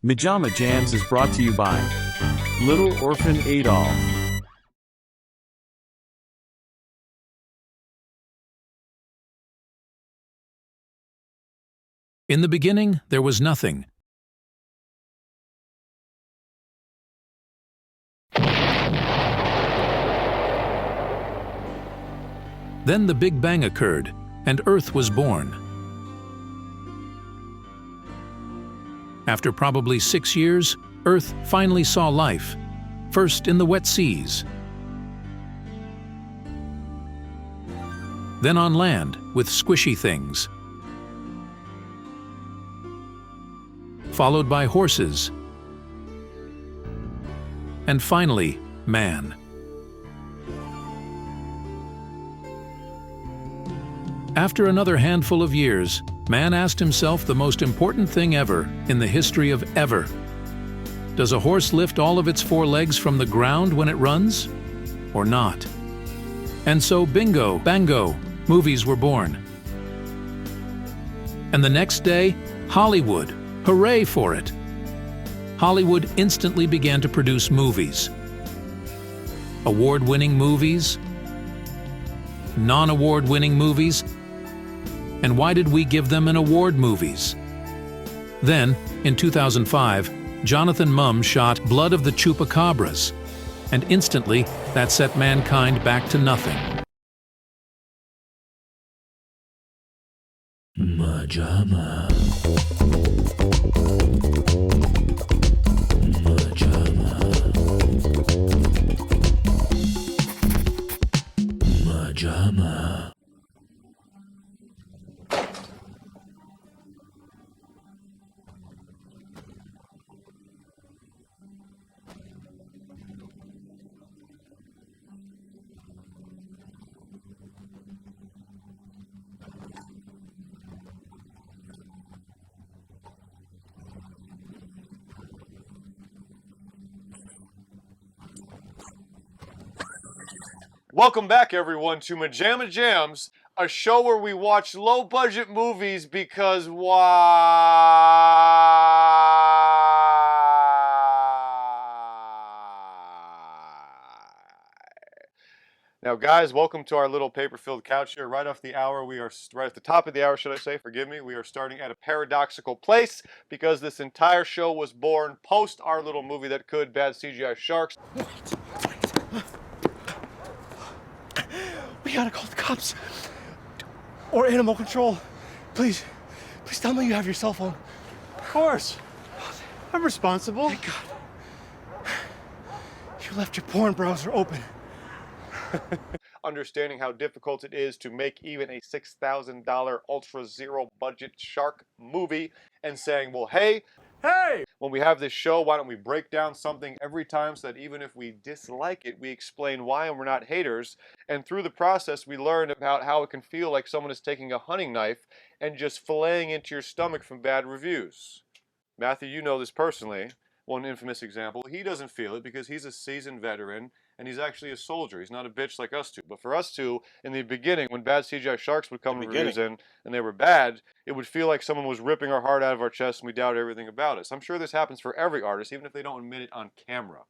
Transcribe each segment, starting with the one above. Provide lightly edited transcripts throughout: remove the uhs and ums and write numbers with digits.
MaJaMa Jams is brought to you by Little Orphan Adolf. In the beginning, there was nothing. Then the Big Bang occurred, and Earth was born. After probably 6 years, Earth finally saw life, first in the wet seas, then on land with squishy things, followed by horses, and finally, man. After another handful of years, man asked himself the most important thing ever in the history of ever. Does a horse lift all of its 4 legs from the ground when it runs, or not? And so bingo, bango, movies were born. And the next day, Hollywood, hooray for it! Hollywood instantly began to produce movies. Award-winning movies, non-award-winning movies, and why did we give them an award movies? Then, in 2005, Jonathan Mumm shot Blood of the Chupacabras, and instantly that set mankind back to nothing. MaJaMa. MaJaMa. Welcome back, everyone, to MaJaMa Jams, a show where we watch low-budget movies because why? Now, guys, welcome to our little paper-filled couch here. Right off the hour, we are right at the top of the hour, should I say? Forgive me. We are starting at a paradoxical place because this entire show was born post our little movie that could, Bad CGI Sharks. We gotta call the cops or animal control. Please tell me you have your cell phone. Of course. I'm responsible. Thank God. You left your porn browser open. Understanding how difficult it is to make even a $6,000 ultra zero budget shark movie and saying, well, hey, when we have this show, why don't we break down something every time so that even if we dislike it, we explain why and we're not haters. And through the process, we learn about how it can feel like someone is taking a hunting knife and just filleting into your stomach from bad reviews. Matthew, you know this personally. One infamous example. He doesn't feel it because he's a seasoned veteran and he's actually a soldier. He's not a bitch like us two. But for us two, in the beginning, when Bad CGI Sharks would come to reviews and they were bad, it would feel like someone was ripping our heart out of our chest and we doubted everything about us. I'm sure this happens for every artist, even if they don't admit it on camera.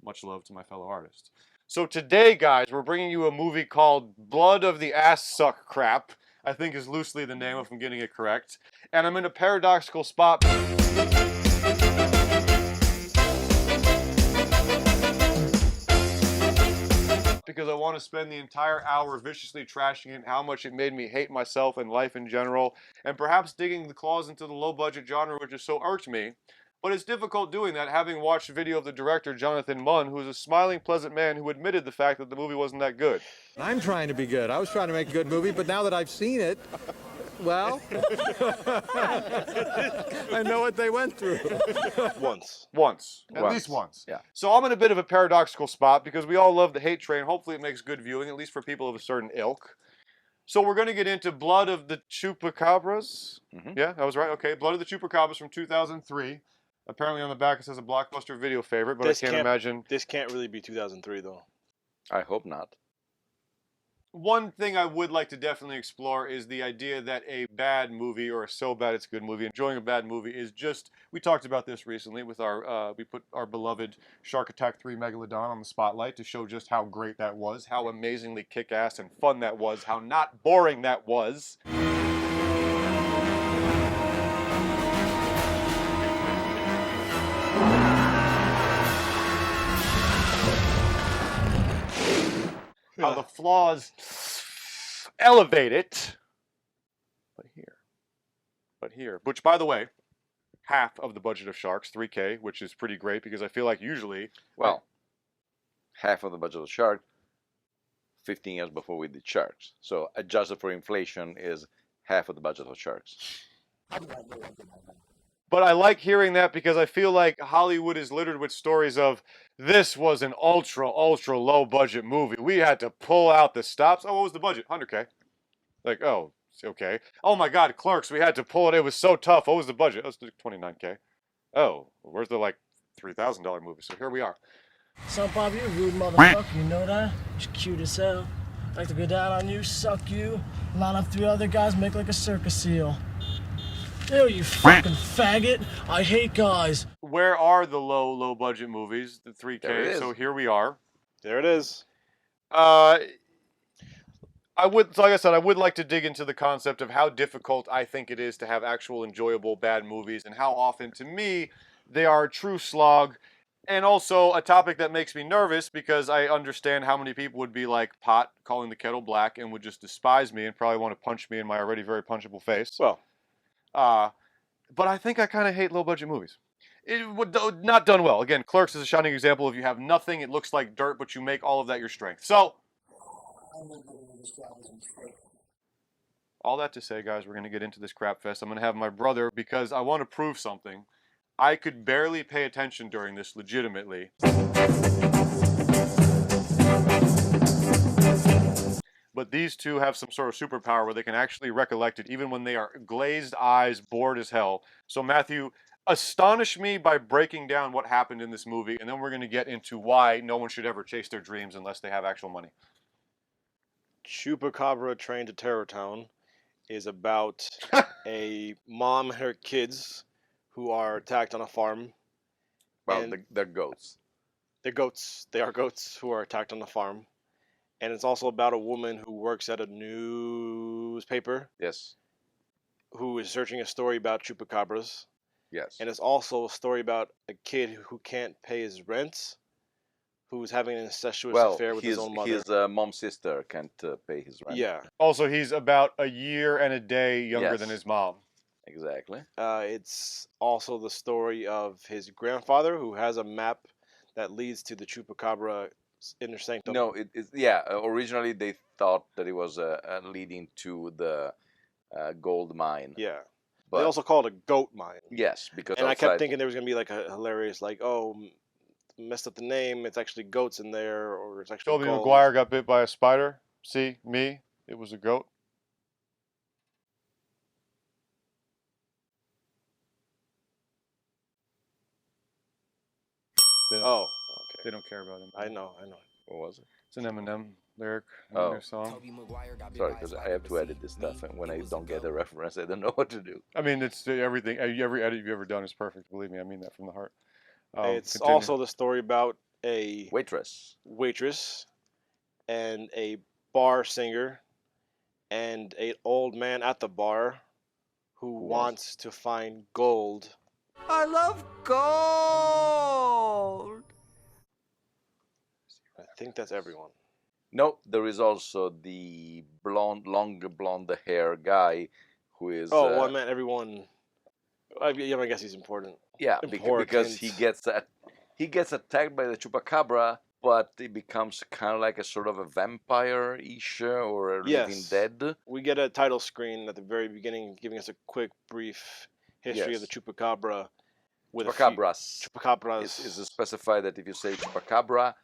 Much love to my fellow artists. So today, guys, we're bringing you a movie called Blood of the Ass Suck Crap. I think is loosely the name if I'm getting it correct. And I'm in a paradoxical spot. Because I want to spend the entire hour viciously trashing it and how much it made me hate myself and life in general, and perhaps digging the claws into the low-budget genre which has so irked me. But it's difficult doing that, having watched a video of the director, Jonathan Mumm, who is a smiling, pleasant man who admitted the fact that the movie wasn't that good. I'm trying to be good. I was trying to make a good movie, but now that I've seen it, well, I know what they went through. Once. At least once. Yeah. So I'm in a bit of a paradoxical spot because we all love the hate train. Hopefully it makes good viewing, at least for people of a certain ilk. So we're going to get into Blood of the Chupacabras. Yeah, that was right. Okay, Blood of the Chupacabras from 2003. Apparently on the back it says a Blockbuster video favorite, but I can't imagine. This can't really be 2003, though. I hope not. One thing I would like to definitely explore is the idea that a bad movie, or so bad it's a good movie, enjoying a bad movie is just, we talked about this recently with our, we put our beloved Shark Attack 3 Megalodon on the spotlight to show just how great that was, how amazingly kick-ass and fun that was, how not boring that was. How the flaws elevate it. But here, which by the way, half of the budget of Sharks, $3K, which is pretty great because I feel like usually, Well, half of the budget of Shark, 15 years before we did Sharks. So adjusted for inflation is half of the budget of Sharks. but I like hearing that because I feel like Hollywood is littered with stories of this was an ultra low budget movie. We had to pull out the stops. Oh, what was the budget? 100K. Like, oh, okay. Oh my God, Clerks, we had to pull it. It was so tough. What was the budget? It was 29K. Oh, where's the like $3,000 movie? So here we are. Son, Bob, you a rude motherfucker, you know that? You're cute as hell. Like to go down on you, suck you, line up 3 other guys, make like a circus seal. Ew, you fucking faggot. I hate guys. Where are the low budget movies? The 3K. There it is. So here we are. There it is. I would, like I said, I would like to dig into the concept of how difficult I think it is to have actual enjoyable bad movies and how often, to me, they are a true slog. And also a topic that makes me nervous because I understand how many people would be like pot calling the kettle black and would just despise me and probably want to punch me in my already very punchable face. Well, but I think I kind of hate low budget movies. It would not done well. Again, Clerks is a shining example of you have nothing, it looks like dirt, but you make all of that your strength. So, all that to say, guys, we're going to get into this crap fest. I'm going to have my brother, because I want to prove something. I could barely pay attention during this legitimately. But these two have some sort of superpower where they can actually recollect it even when they are glazed eyes, bored as hell. So Matthew, astonish me by breaking down what happened in this movie, and then we're going to get into why no one should ever chase their dreams unless they have actual money. Chupacabra Train to Terror Town is about a mom and her kids who are attacked on a farm. Well, And- they're goats. They're goats. They are goats who are attacked on the farm. And it's also about a woman who works at a newspaper Yes. who is searching a story about chupacabras. Yes. And it's also a story about a kid who can't pay his rent, who's having an incestuous affair with his own mother. His mom's sister can't pay his rent. Yeah. Also, he's about a year and a day younger Yes. than his mom. Exactly. It's also the story of his grandfather who has a map that leads to the Chupacabra inner sanctum. No, yeah. Originally, they thought that it was leading to the gold mine. Yeah. But They also call it a goat mine. yes, because And I kept outside- thinking there was going to be like a hilarious, like, oh, messed up the name. It's actually goats in there, or it's actually Tobey gold. Maguire got bit by a spider. See, me, it was a goat. They don't, Oh, they okay. don't care about him. I know. What was it? It's an Eminem lyric in Oh. their song. Sorry, because I have to edit this stuff, and when I don't get a reference, I don't know what to do. I mean, it's everything. Every edit you've ever done is perfect. Believe me, I mean that from the heart. It's Continue. also the story about a Waitress. waitress and a bar singer and an old man at the bar who was? wants to find gold. I love gold. I think that's everyone. No, there is also the long blonde hair guy, who is. Oh, well, I meant everyone. I guess he's important. Yeah, because he gets attacked by the chupacabra, but it becomes kind of like a sort of a vampire-ish or a living Yes. dead. We get a title screen at the very beginning giving us a quick, brief history of the Yes. chupacabra. With Chupacabras. Chupacabras. It's specified that if you say chupacabra,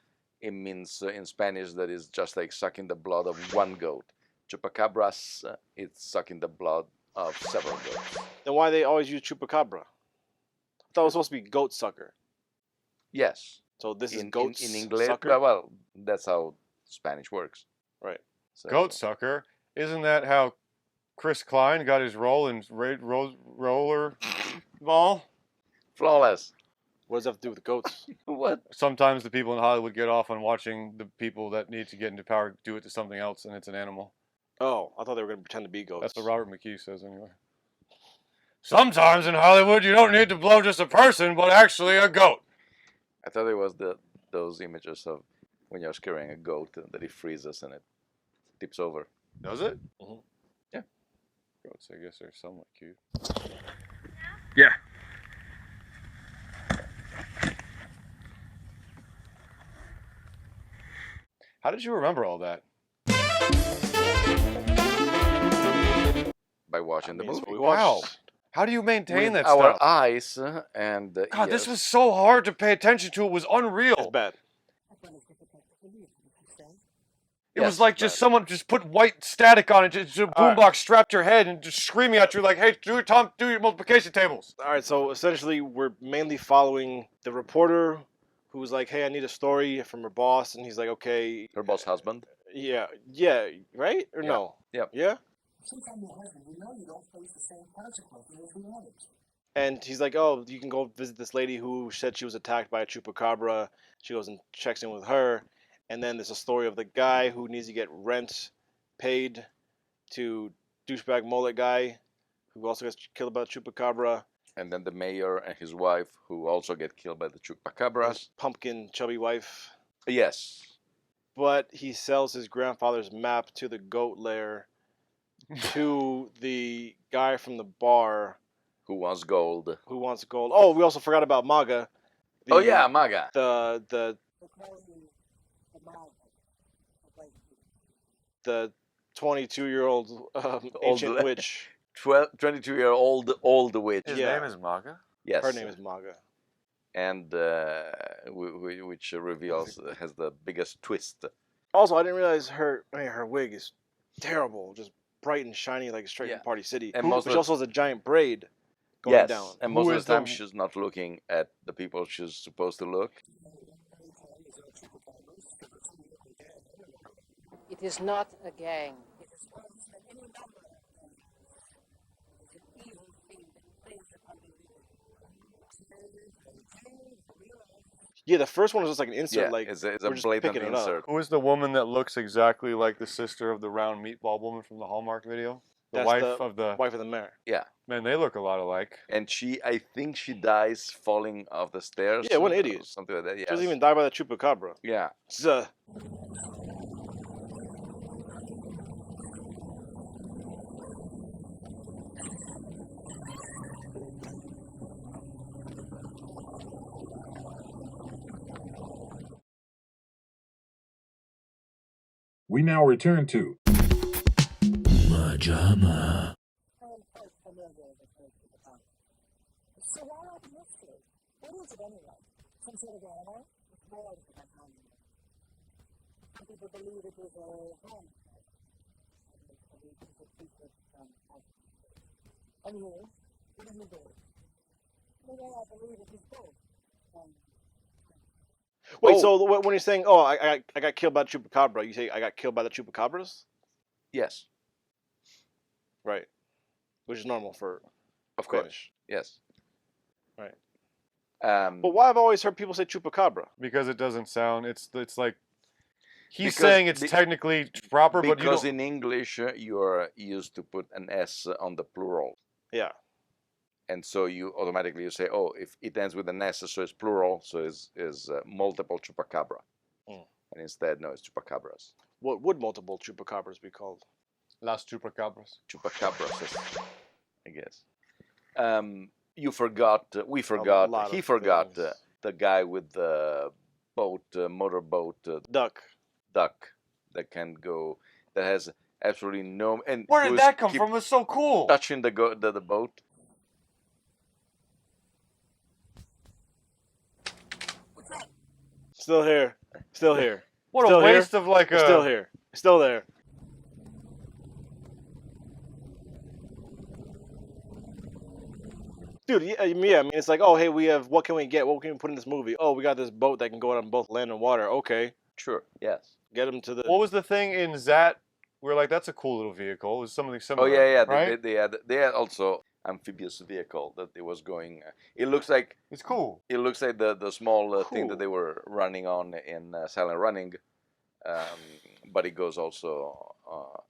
it means in Spanish that is just like sucking the blood of one goat. Chupacabras, it's sucking the blood of several goats. Then why they always use chupacabra? I thought it was supposed to be goat sucker. Yes. So this is in goat English. sucker. Well, that's how Spanish works. Right. So, Goat sucker. Isn't that how Chris Klein got his role in Roller Ball? flawless. What does that have to do with goats? What? Sometimes the people in Hollywood get off on watching the people that need to get into power do it to something else, and it's an animal. Oh, I thought they were going to pretend to be goats. That's what Robert McKee says anyway. Sometimes in Hollywood, you don't need to blow just a person, but actually a goat. I thought it was those images of when you're scaring a goat that it freezes and it tips over. Does it? Mhm. Yeah. Goats, I guess they're somewhat cute. Yeah. How did you remember all that? By watching the That's movie. what we watched. Wow. How do you maintain With that our stuff? eyes and God, ears. this was so hard to pay attention to. It was It's unreal. bad. It Yes, was like it's just bad. someone just put white static on it, just a All right. boombox strapped to your head and just screaming at you like, "Hey, do your multiplication tables." All right, so essentially, we're mainly following the reporter who's like, "Hey, I need a story from her boss," and he's like, "Okay, Her boss husband. yeah, right or Yeah. no? Yep. Yeah." And he's like, "Oh, you can go visit this lady who said she was attacked by a chupacabra." She goes and checks in with her, and then there's a story of the guy who needs to get rent paid to douchebag mullet guy who also gets killed by a chupacabra. And then the mayor and his wife, who also get killed by the chupacabras. His pumpkin chubby wife. Yes. But he sells his grandfather's map to the goat lair to the guy from the bar Who wants gold? who wants gold. Oh, we also forgot about MaGa. Oh yeah, MaGa. The 22-year-old ancient witch. 22-year-old old witch. His Yeah. name is Maga. Yes. Her name is MaGa. And which reveals has the biggest twist. Also, I didn't realize her wig is terrible, just bright and shiny like straight Yeah. from Party City. And But most she of- also has a giant braid going Yes. down. And Who most of is the time the- she's not looking at the people she's supposed to look. It is not a gang. Yeah, the first one was just like an insert, Yeah, like it's a we're just blatant picking it up. insert. Who is the woman that looks exactly like the sister of the round meatball woman from the Hallmark video? The That's wife the of the... wife of the mayor. Yeah. Man, they look a lot alike. And I think she dies falling off the stairs. Yeah, what an or idiot. Something like that. She Yes. doesn't even die by the chupacabra. Yeah. It's, We now return to MaJaMa. So why not the mystery? What is it anyway? Some sort of animal? It's more than an animal. Some people believe it is a hand. Anyway, what do you do? Well, I believe it is both. Wait, Oh. so when you're saying, "Oh, I got killed by the chupacabra," you say, "I got killed by the chupacabras," Yes. right? Which is normal for Of course. Spanish. Yes. Right. But But why have I always heard people say chupacabra? Because it doesn't sound... It's like... He's Because saying it's be- technically proper, but you because don't... in English you're used to put an S on the plural, Yeah. and so you automatically say, "Oh, if it ends with an S, so it's plural, so is multiple chupacabra," Mm. and instead, no, it's chupacabras. What would multiple chupacabras be called? Las Chupacabras. Chupacabras, I guess. You forgot. We lot forgot. of He forgot things. the guy with the boat, motorboat Duck. duck that can go. That has absolutely no. And Where did who's that come keep from? It's so cool. Touching the boat. Still here. Still here. What Still a here? waste of like It's a... still here. It's still there. Dude, yeah, I mean, it's like, oh, hey, we have, what can we get? What can we put in this movie? Oh, we got this boat that can go out on both land and water. Okay, Sure. Yes. get them to the. What was the thing in Zat we were like, that's a cool little vehicle. It's something Oh similar. yeah. Right? They had also amphibious vehicle that it was going. It looks like It's cool. it looks like the small thing Cool. that they were running on in Silent Running, but it goes also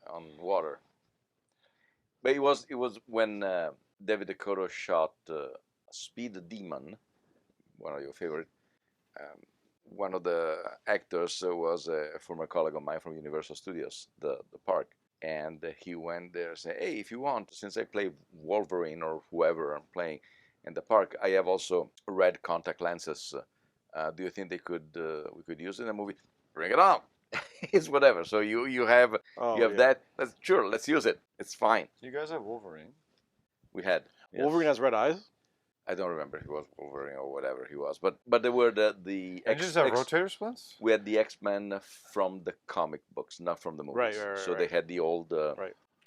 on water. But it was when David Dakota shot Speed Demon, one of your favorite. One of the actors was a former colleague of mine from Universal Studios, the park, and he went there and said, "Hey, if you want, since I play Wolverine or whoever I'm playing in the park, I have also red contact lenses. Do you think we could use it in the movie? Bring it on." It's whatever. So you have that. Let's use it. It's fine. You guys have Wolverine? We had. Yes. Wolverine has red eyes? I don't remember if he was Wolverine or whatever he was, but there were the You just have rotator splints? We had the X-Men from the comic books, not from the movies. Right. So they had the old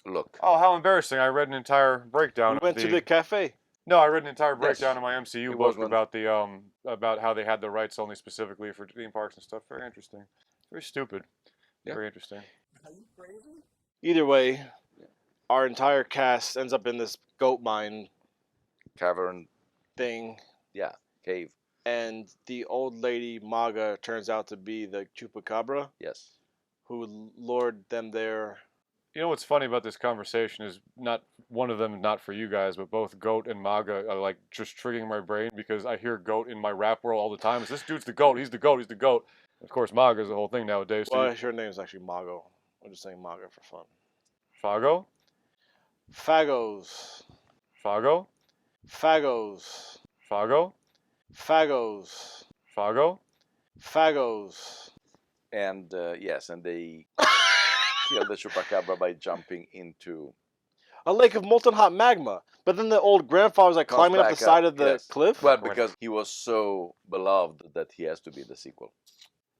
look. Oh, how embarrassing! I read an entire breakdown. We went to the cafe. No, I read an entire breakdown in my MCU It book was about the about how they had the rights only specifically for theme parks and stuff. Very interesting. Very stupid. Yeah. Very interesting. Either way, our entire cast ends up in this goat mine Cavern. thing, Yeah. Cave. and the old lady MaGa turns out to be the Chupacabra Yes. who lured them there. You know what's funny about this conversation is not one of them, not for you guys, but both goat and MAGA are like just triggering my brain because I hear goat in my rap world all the time. It's, this dude's the goat. He's the goat. He's the goat. Of course, MAGA is the whole thing nowadays. Well, her name is actually Mago. I'm just saying MaGa for fun. Fago? Fagos. Fago? Fagos. Fago? Fagos. Fago? Fagos. And yes, and they killed the Chupacabra by jumping into A lake of molten hot magma. But then the old grandfather was like Comes climbing up the back side of the yes. cliff. Well, because he was so beloved that he has to be the sequel.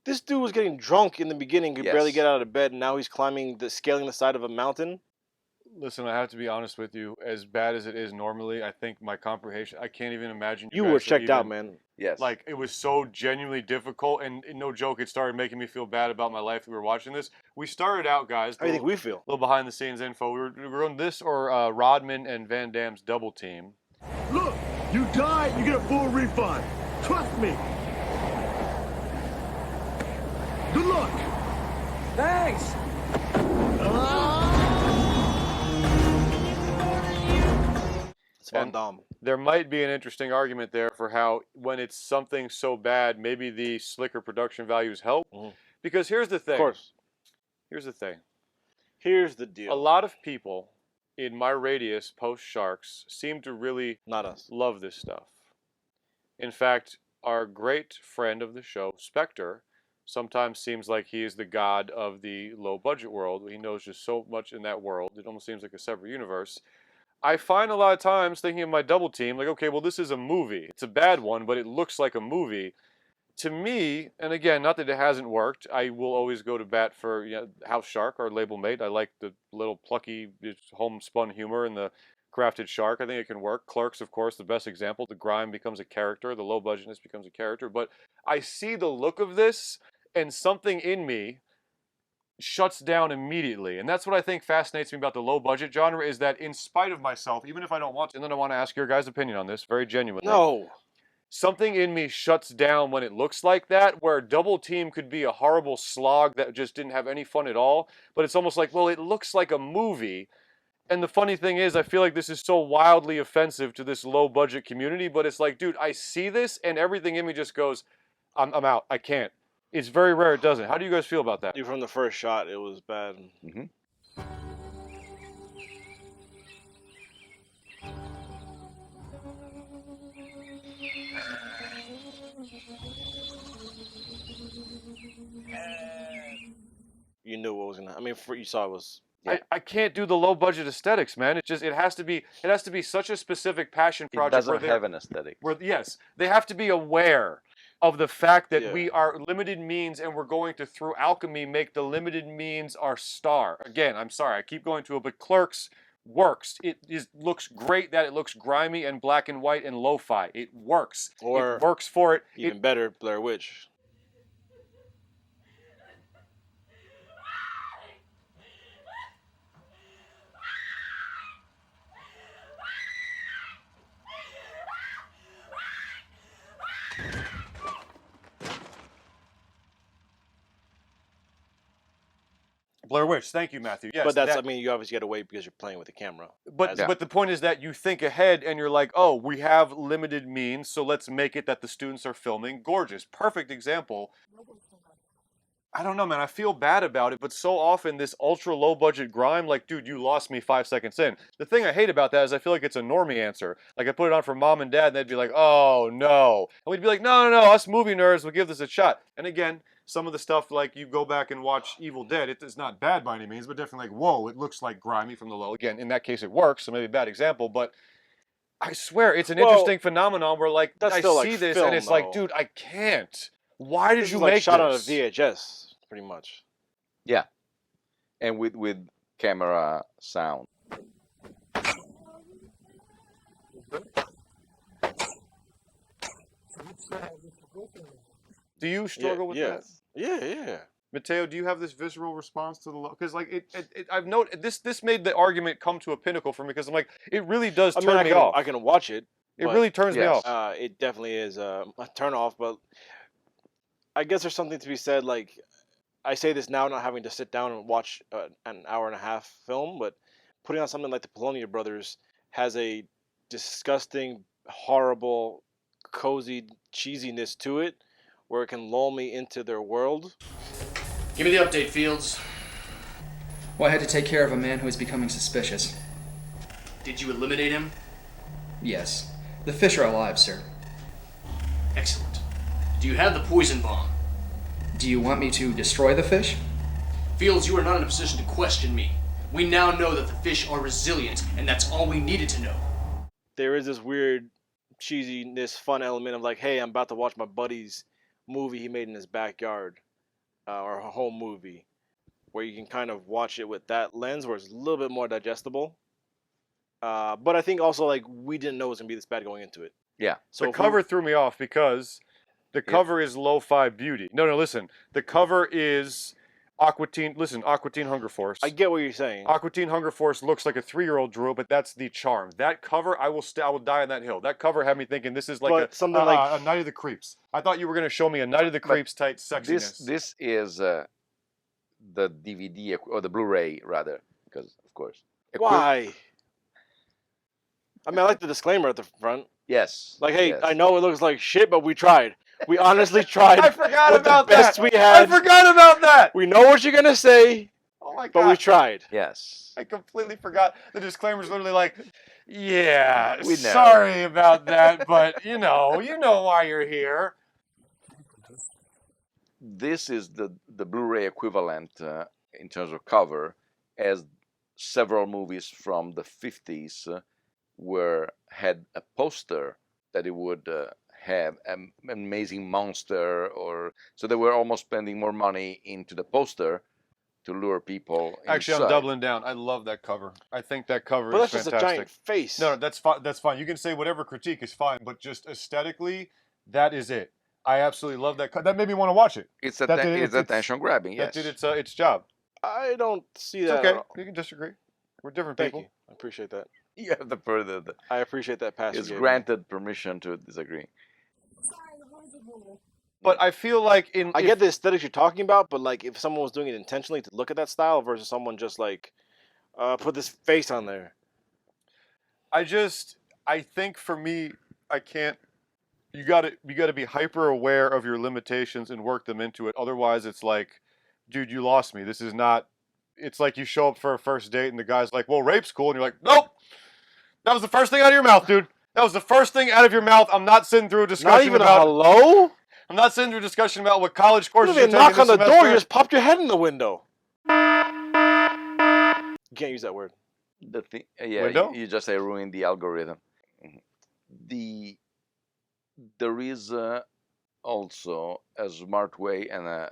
This dude was getting drunk in the beginning, could barely Yes. get out of bed, and now he's scaling the side of a mountain. Listen, I have to be honest with you. As bad as it is normally, I think my comprehension, I can't even imagine. You guys were to checked out, even- man. Yes. Like, it was so genuinely difficult, and no joke, it started making me feel bad about my life. We were watching this. We started out, guys. How do you think we feel? Little behind the scenes info. We were on this or Rodman and Van Damme's double team. Look, you die, you get a full refund. Trust me. Good luck. Thanks! It's Van And- Damme. There might be an interesting argument there for how when it's something so bad, maybe the slicker production values help. Mhm. Because here's the thing. Of course. Here's the thing. Here's the A deal. lot of people in my radius post Sharks seem to really Not us. love this stuff. In fact, our great friend of the show, Spectre, sometimes seems like he is the god of the low budget world. He knows just so much in that world. It almost seems like a separate universe. I find a lot of times thinking of my double team, like, okay, well, this is a movie. It's a bad one, but it looks like a movie. To me, and again, not that it hasn't worked, I will always go to bat for House Shark, our label mate. I like the little plucky, homespun humor and the crafted shark. I think it can work. Clerks, of course, the best example. The grime becomes a character. The low budgetness becomes a character. But I see the look of this, and something in me shuts down immediately. And that's what I think fascinates me about the low budget genre is that in spite of myself, even if I don't want to, and then I want to ask your guys' opinion on this very genuinely. No. Something in me shuts down when it looks like that, where Double Team could be a horrible slog that just didn't have any fun at all. But it's almost like, well, it looks like a movie. And the funny thing is, I feel like this is so wildly offensive to this low budget community, but it's like, dude, I see this and everything in me just goes, I'm out. I can't. It's very rare it doesn't. How do you guys feel about that? Dude, from the first shot, it was bad. Mhm. You knew what was gonna. I mean, you saw it was. I can't do the low budget aesthetics, man. It has to be such a specific passion It project. doesn't have an aesthetic. Yes, they have to be aware of the fact that Yeah. we are limited means and we're going to, through alchemy, make the limited means our star. Again, I'm sorry, I keep going to it, but Clerks works. Looks great that it looks grimy and black and white and lo-fi. It works. Or it works for it. Even better, Blair Witch. Blair Witch. Thank you, Matthew. Yes, but that's, that, I mean, you obviously got to wait because you're playing with the camera. But but the point is that you think ahead and you're like, oh, we have limited means, so let's make it that the students are filming. Gorgeous. Perfect example. I don't know, man. I feel bad about it, but so often this ultra low budget grime, like, dude, you lost me 5 seconds in. The thing I hate about that is I feel like it's a normie answer. Like, I put it on for mom and dad, and they'd be like, oh, no. And we'd be like, no, no, no, us movie nerds will give this a shot. And again, some of the stuff, like, you go back and watch Evil Dead, it is not bad by any means, but definitely like, whoa, it looks like grimy from the low. Again, in that case, it works, so maybe a bad example, but I swear, it's an interesting phenomenon where, like, I see like this, film, and it's like, dude, I can't. Why did you make shot on a this? VHS, pretty much. Yeah, and with camera sound. Do you struggle with that? Yeah. Mateo, do you have this visceral response to the low? Because like I've noted this made the argument come to a pinnacle for me because I'm like, it really does turn me off. I can watch it. It really turns me off. It definitely is a turn off, but I guess there's something to be said. Like, I say this now, not having to sit down and watch an hour and a half film, but putting on something like the Polonia Brothers has a disgusting, horrible, cozy cheesiness to it, where it can lull me into their world. Give me the update, Fields. Well, I had to take care of a man who was becoming suspicious. Did you eliminate him? Yes. The fish are alive, sir. Excellent. Do you have the poison bomb? Do you want me to destroy the fish? Fields, you are not in a position to question me. We now know that the fish are resilient, and that's all we needed to know. There is this weird cheesiness, fun element of like, hey, I'm about to watch my buddy's movie he made in his backyard, or a home movie, where you can kind of watch it with that lens, where it's a little bit more digestible. But I think also, like, we didn't know it was going to be this bad going into it. Yeah. So the cover threw me off because the cover is lo-fi beauty. No, listen. The cover is Aqua Teen. Listen, Aqua Teen Hunger Force. I get what you're saying. Aqua Teen Hunger Force looks like a 3-year-old drew it, but that's the charm. That cover, I will die on that hill. That cover had me thinking this is like a Night of the Creeps. I thought you were going to show me a Night of the Creeps type sexiness. This is the DVD or the Blu-ray rather, because of course. Why? I mean, I like the disclaimer at the front. Yes. Like, hey, I know it looks like shit, but we tried. We honestly tried. I forgot about the best that. We had. I forgot about that. We know what you're gonna say. Oh my god. But we tried. Yes. I completely forgot. The disclaimer's literally like, yeah, We know. sorry about that, but you know why you're here. This is the Blu-ray equivalent in terms of cover, as several movies from the 50s had a poster that it would have an amazing monster, or so they were almost spending more money into the poster to lure people Actually, inside. I'm doubling down. I love that cover. I think that cover But is that's fantastic. just a giant face. No, that's fine. That's fine. You can say whatever critique is fine, but just aesthetically, that is it. I absolutely love that. That made me want to watch it. It's attention grabbing. Yes, that did its job. I don't see It's that. okay. At all. You can disagree. We're different Thank people. you. I appreciate that. You have the further. I appreciate that pass. It's granted permission to disagree. But I feel like I get the aesthetics you're talking about, but like if someone was doing it intentionally to look at that style versus someone just like put this face on there. I think for me, I can't. You gotta be hyper aware of your limitations and work them into it. Otherwise, it's like, dude, you lost me. This is not. It's like you show up for a first date and the guy's like, well, rape's cool, and you're like, nope. That was the first thing out of your mouth, dude. That was the first thing out of your mouth. I'm not sitting through a discussion Not even about. a hello? I'm not sitting through a discussion about what college courses You you're didn't knock taking on the this door, semester. you just popped your head in the window. You can't use that word. The thing, yeah, Window? you just say ruin the algorithm. There is also a smart way and a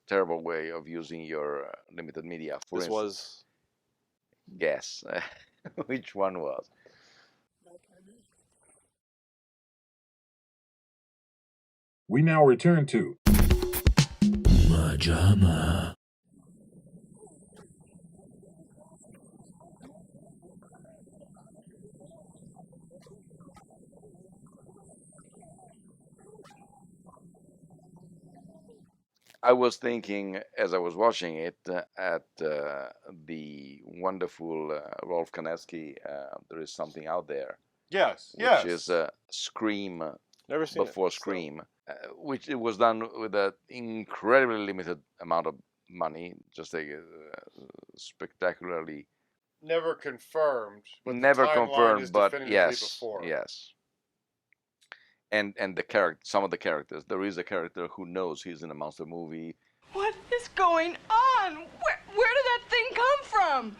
terrible way of using your limited media. For This instance, was. guess which one was. We now return to MaJaMa. I was thinking as I was watching it at the wonderful Rolf Kaneski, There Is Something Out There, Yes, which is Scream Never seen before it, so. Scream, which it was done with an incredibly limited amount of money, just a spectacularly never confirmed. But never the timeline confirmed, is but definitively yes, before. yes. And the character, some of the characters. There is a character who knows he's in a monster movie. What is going on? Where did that thing come from?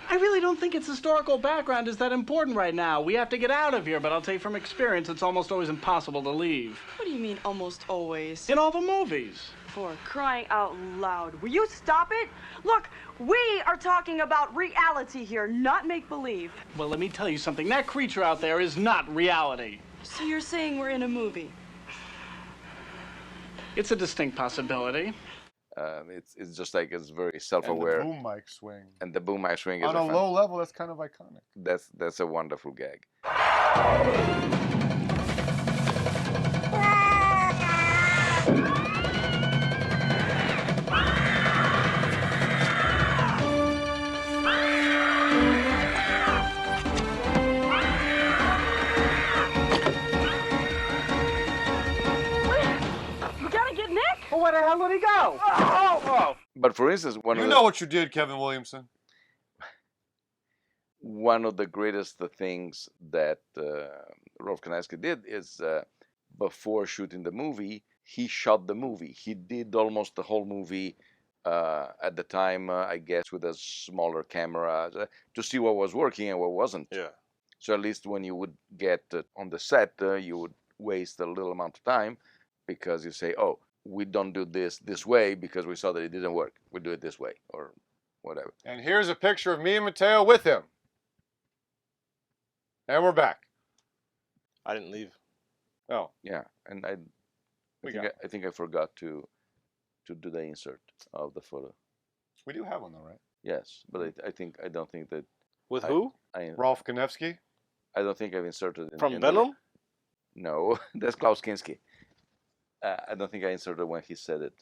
I really don't think its historical background is that important right now. We have to get out of here, but I'll tell you from experience, it's almost always impossible to leave. What do you mean, almost always? In all the movies. For crying out loud. Will you stop it? Look, we are talking about reality here, not make-believe. Well, let me tell you something. That creature out there is not reality. So you're saying we're in a movie? It's a distinct possibility. It's just like it's very self-aware. And the boom mic swing. And the boom mic swing is on a low level. That's kind of iconic. That's a wonderful gag. Where the hell did he go? Oh. But for instance, You know what you did, Kevin Williamson. One of the greatest things that Rolf Kaneski did is before shooting the movie, he shot the movie. He did almost the whole movie at the time, I guess, with a smaller camera to see what was working and what wasn't. Yeah. So at least when you would get on the set, you would waste a little amount of time because you say, oh, we don't do this way because we saw that it didn't work. We do it this way or whatever. And here's a picture of me and Mateo with him. And we're back. I didn't leave. Oh. Yeah, and I think I forgot to do the insert of the photo. We do have one though, right? Yes, but I don't think that. With who? Rolf Kaneski? I don't think I've inserted it. From Venom? No, that's Klaus Kinski. I don't think I inserted when he said it.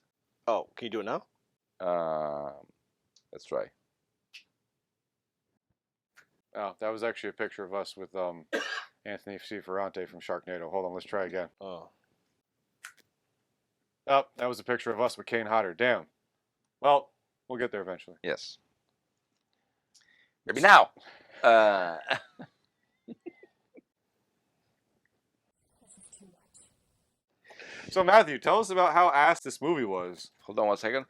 Oh, can you do it now? Let's try. Oh, that was actually a picture of us with Anthony C. Ferrante from Sharknado. Hold on, let's try again. Oh, that was a picture of us with Kane Hodder. Damn. Well, we'll get there eventually. Yes. Maybe now. So Matthew, tell us about how ass this movie was. Hold on one second.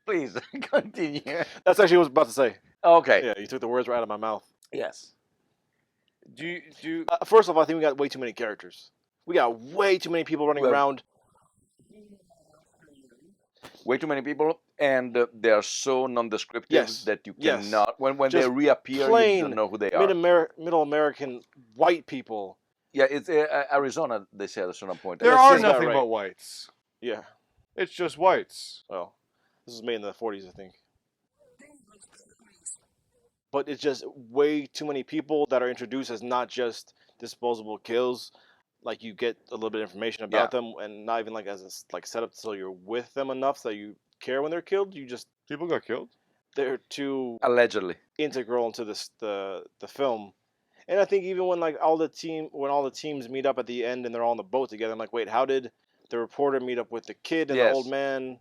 Please continue. that's actually what I was about to say. Okay. Yeah, you took the words right out of my mouth. Yes. Do you First off, I think we got way too many characters. We got way too many people running around. Way too many people, and they are so non-descriptive that you cannot. When Just they reappear, you don't know who they are. Middle American white people. Yeah, it's Arizona. They say at a certain point. There are nothing but whites. Yeah, it's just whites. Well, this was made in the 40s, I think. But it's just way too many people that are introduced as not just disposable kills. Like you get a little bit of information about them, and not even like as a set up so you're with them enough so that you care when they're killed. You just people got killed. They're too allegedly integral into the film. And I think even when all the teams meet up at the end and they're all on the boat together, I'm like, wait, how did the reporter meet up with the kid and the old man?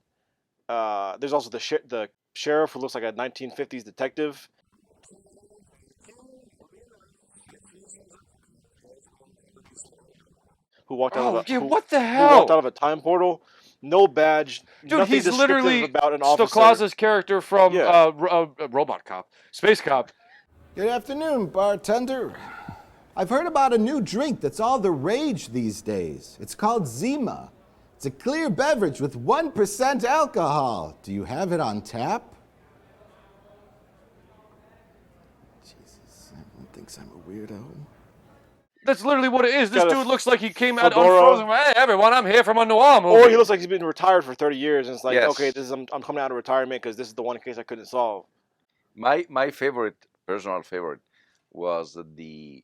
There's also the sheriff who looks like a 1950s detective. Who walked out of a, what the hell? Who walked out of a time portal, no badge. Dude, he's literally about an officer. Stoklaz's character from Robot Cop, Space Cop. Good afternoon, bartender. I've heard about a new drink that's all the rage these days. It's called Zima. It's a clear beverage with 1% alcohol. Do you have it on tap? Jesus, everyone thinks I'm a weirdo. That's literally what it is. This Got a dude looks like he came out fedora. unfrozen. Hey, everyone, I'm here from a noir movie. Or he looks like he's been retired for 30 years, and it's like, Yes. okay, I'm coming out of retirement because this is the one case I couldn't solve. My personal favorite was the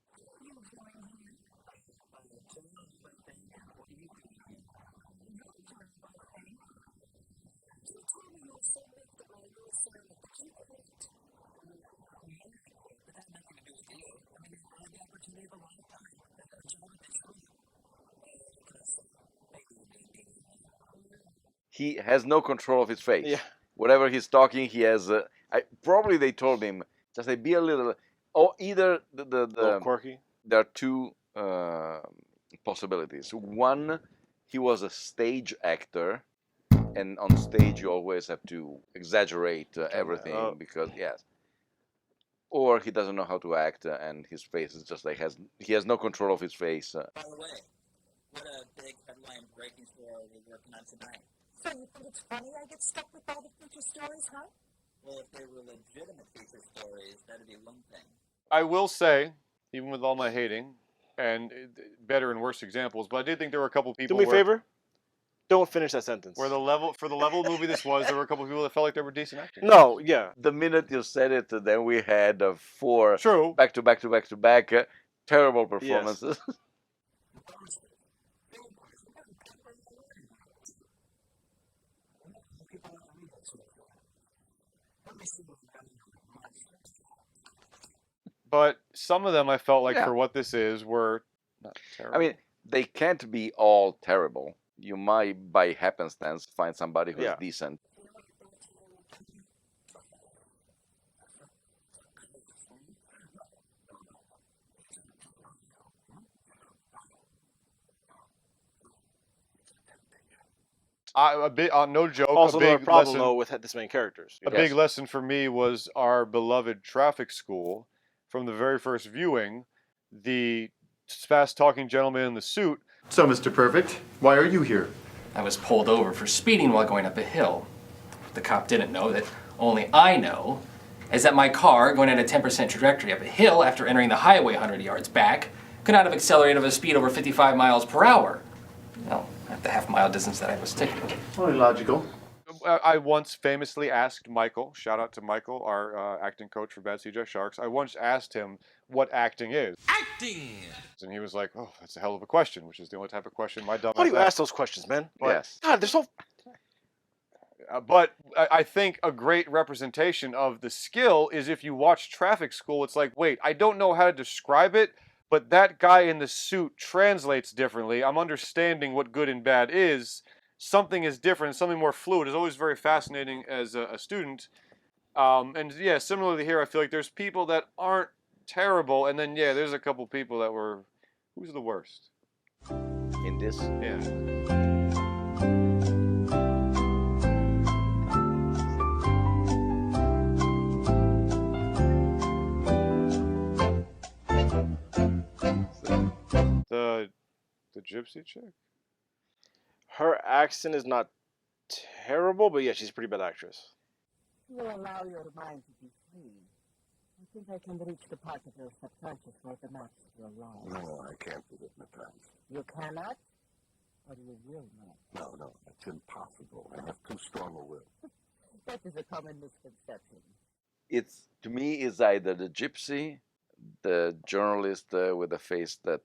he has no control of his face. Yeah. Whatever he's talking, he has. Probably they told him just like be a little, or either A little quirky. There are two possibilities. One, he was a stage actor, and on stage you always have to exaggerate everything because yes. Or he doesn't know how to act, and his face is just like he has no control of his face. By the way, what a big headline breaking story we're working on tonight. So you think it's funny I get stuck with all the future stories, huh? Well, if they were legitimate future stories, that'd be one thing. I will say, even with all my hating, and better and worse examples, but I did think there were a couple people. Do me a favor. Don't finish that sentence. For the level of movie this was, there were a couple people that felt like they were decent actors. No, yeah. The minute you said it, then we had 4 True. back to back terrible performances. Yes. But some of them I felt like for what this is were not terrible. I mean, they can't be all terrible. You might, by happenstance, find somebody who's decent. No joke. Also, a big the problem lesson, though with this many characters. A big lesson for me was our beloved traffic school. From the very first viewing, the fast-talking gentleman in the suit. So, Mr. Perfect, why are you here? I was pulled over for speeding while going up a hill. What the cop didn't know, that only I know, is that my car, going at a 10% trajectory up a hill after entering the highway 100 yards back, could not have accelerated at a speed over 55 miles per hour. No, at the half-mile distance that I was ticketed. Only logical. I once famously asked Michael, shout out to Michael, our acting coach for Bad CJ Sharks, I once asked him what acting is. Acting! And he was like, oh, that's a hell of a question, which is the only type of question my dumb Why do ass you ask asks. those questions, man? Yes. God, they're so... But I think a great representation of the skill is if you watch Traffic School, it's like, wait, I don't know how to describe it, but that guy in the suit translates differently. I'm understanding what good and bad is. Something is different, something more fluid. It's always very fascinating as a student. And yeah, similarly here, I feel like there's people that aren't terrible, and then yeah, there's a couple people that were, who's the worst? In this? Yeah. The gypsy chick? Her accent is not terrible, but yeah, she's a pretty bad actress. Will allow your mind to be free. I think I can reach the part of your subconscious where the maps will lie. No, I can't do this, Nathaniel. You cannot? Or you will not? No, it's impossible. I have too strong a will. That is a common misconception. It's, to me, is either the gypsy, the journalist with a face that...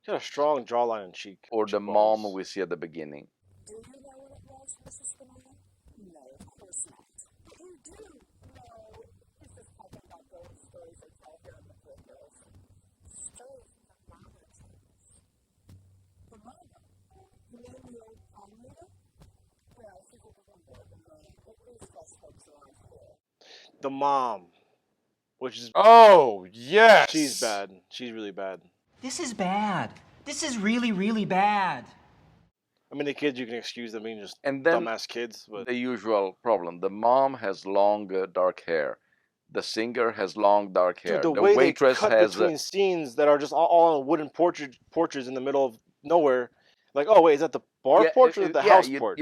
She had a strong jawline and cheek. Or the mom we see at the beginning. Do you know what it was, Mrs. Banana? No, of course not. But you do know. This is talking about those stories I tell here on the Four Girls. Stories of Mama tells. The Mama? You mean the old palm reader? Well, she's a little more than that. At least us folks around here. The mom. Which is... Oh, yes! She's bad. She's really bad. This is bad. This is really, really bad. I mean, the kids, you can excuse them being just and then dumbass kids. But the usual problem. The mom has long, dark hair. The singer has long, dark hair. Dude, the way waitress they cut has... between scenes that are just all on wooden porches in the middle of nowhere. Like, oh, wait, is that the bar porch or the house porch?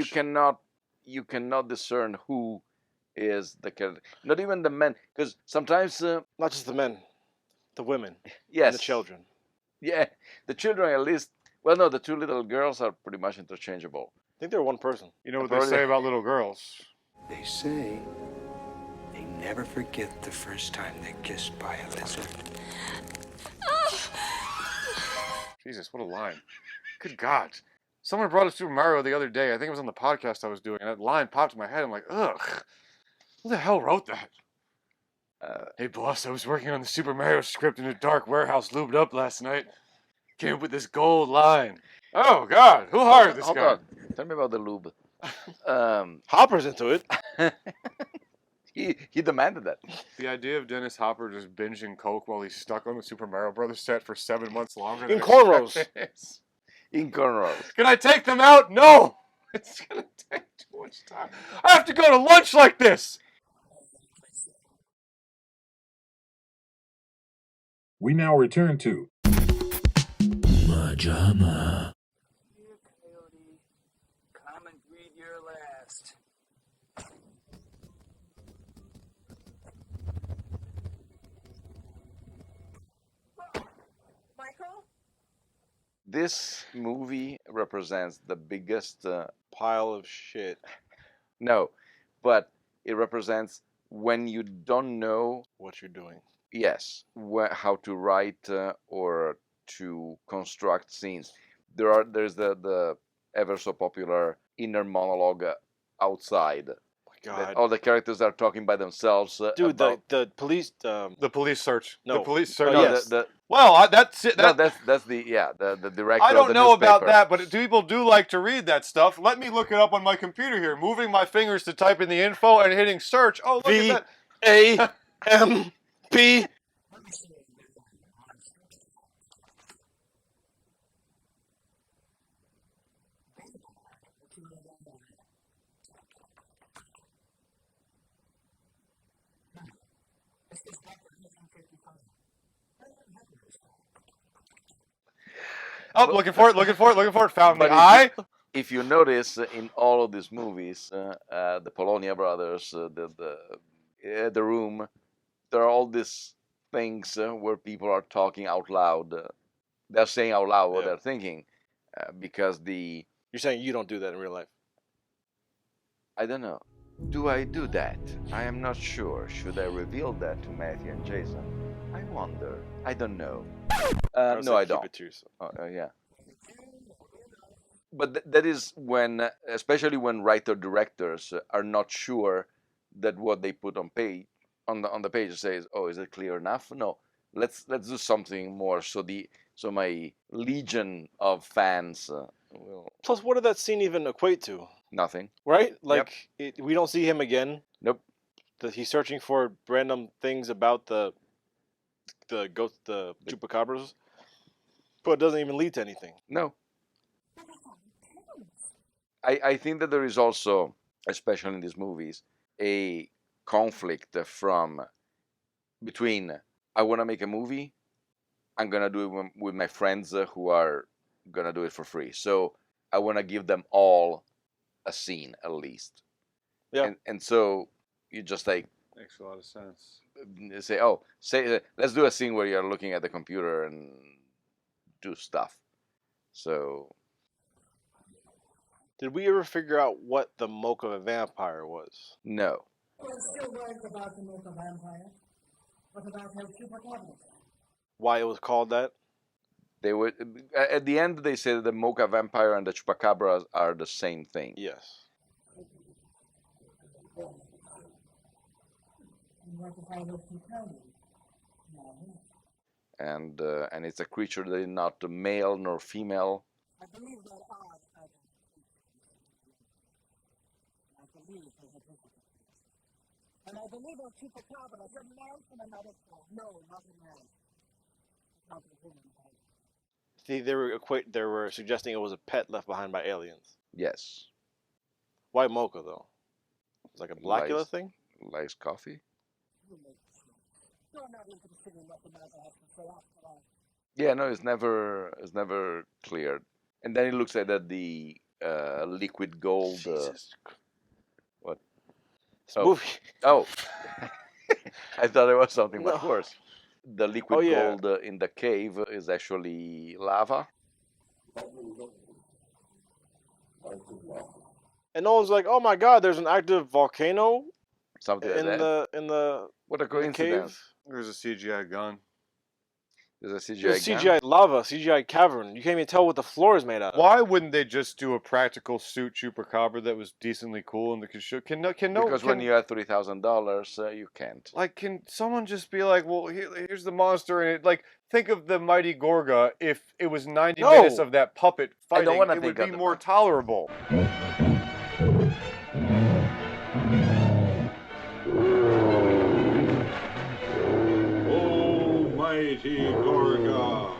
You cannot discern who is the character. Not even the men. Because sometimes... Not just the men. The women. Yes. And the children. Yeah, the children at least. Well, no, the two little girls are pretty much interchangeable. I think they're one person. You know what they say about little girls? They say they never forget the first time they kissed by a lizard. Jesus, what a line. Good God. Someone brought up Super Mario the other day. I think it was on the podcast I was doing, and that line popped in my head. I'm like, ugh. Who the hell wrote that? Hey boss, I was working on the Super Mario script in a dark warehouse lubed up last night. Came up with this gold line. Oh God, who hired this guy? On. Tell me about the lube. Hopper's into it. He demanded that. The idea of Dennis Hopper just binging coke while he's stuck on the Super Mario Brothers set for 7 months longer. In cornrows. In cornrows. Can I take them out? No! It's gonna take too much time. I have to go to lunch like this! We now return to MaJaMa. Here, Coyote. Come and breathe your last. Michael? This movie represents the biggest pile of shit. No, but it represents when you don't know what you're doing. Yes, how to write or to construct scenes. There's the ever so popular inner monologue outside. God. All the characters are talking by themselves. Dude, about... the police the police search. No. The police search. Oh, yes. Well, that's it. No, that's the director. I don't of the know about newspaper. that, but people do like to read that stuff. Let me look it up on my computer here. Moving my fingers to type in the info and hitting search. Oh, look at that. V-A-M-P. Oh, looking for it. Found me. But if you notice in all of these movies, the Polonia brothers, the Room, there are all these things where people are talking out loud. They're saying out loud what they're thinking, because You're saying you don't do that in real life? I don't know. Do I do that? I am not sure. Should I reveal that to Matthew and Jason? I wonder. I don't know. No, I don't. Yeah. But that is when, especially when writer-directors are not sure that what they put on the page says, "Oh, is it clear enough?" No, let's do something more. So my legion of fans will. Plus, what did that scene even equate to? Nothing. Right? Like we don't see him again. Nope. He's searching for random things about the ghost, the Chupacabras, but it doesn't even lead to anything. No. I think that there is also, especially in these movies, a conflict between I want to make a movie, I'm gonna do it with my friends who are gonna do it for free. So I want to give them all a scene at least. Yeah. And so you just like makes a lot of sense. Say let's do a scene where you're looking at the computer and do stuff. So. Did we ever figure out what the Mocha Vampire was? No. We're still worried about the Mocha Vampire. What about her Chupacabras? Why it was called that? They were at the end. They said the Mocha Vampire and the Chupacabras are the same thing. Yes. And it's a creature that is not male nor female. I believe there are. And I believe those Chupacabras are male from another form. No, not a man. Not a human. See, they were suggesting it was a pet left behind by aliens. Yes. Why Mocha though? It's like a Blackula thing? Likes coffee? You're not interested in what the mago has to say after all. Yeah, no, it's never cleared. And then it looks like that the liquid gold. What? Movie. Oh. I thought it was something much worse. The liquid gold in the cave is actually lava. And no one's like, "Oh my God, there's an active volcano." Something like that. In the what a coincidence! Cave. There's a CGI gun. There's a There's CGI CGI lava, CGI cavern. You can't even tell what the floor is made out of. Why wouldn't they just do a practical suit Chupacabra that was decently cool and Because when you have $3,000, you can't. Like, can someone just be like, well, here's the monster, and think of the Mighty Gorga. If it was 90 minutes of that puppet fighting, it would be more tolerable. mighty Gorga.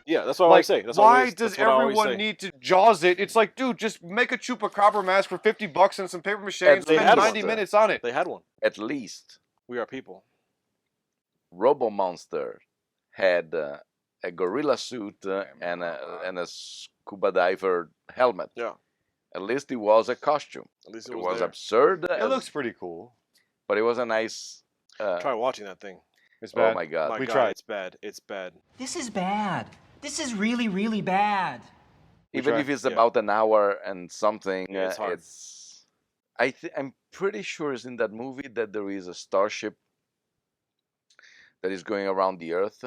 Yeah, that's what I say. That's why always, does that's what I always everyone say. need to Jaws it? It's like, dude, just make a Chupacabra mask for $50 and some paper mache At and spend had 90 one. minutes on it. They had one. At least We Are People. Robo Monster had a gorilla suit and a scuba diver helmet. Yeah. At least it was a costume. At least It it was there. absurd. It looks pretty cool. But it was a nice. Try watching that thing. It's bad. Oh my god! We tried. It's bad. It's bad. This is bad. This is really, really bad. Even if it's about an hour and something, Yeah, it's hard. I'm pretty sure it's in that movie that there is a starship that is going around the Earth,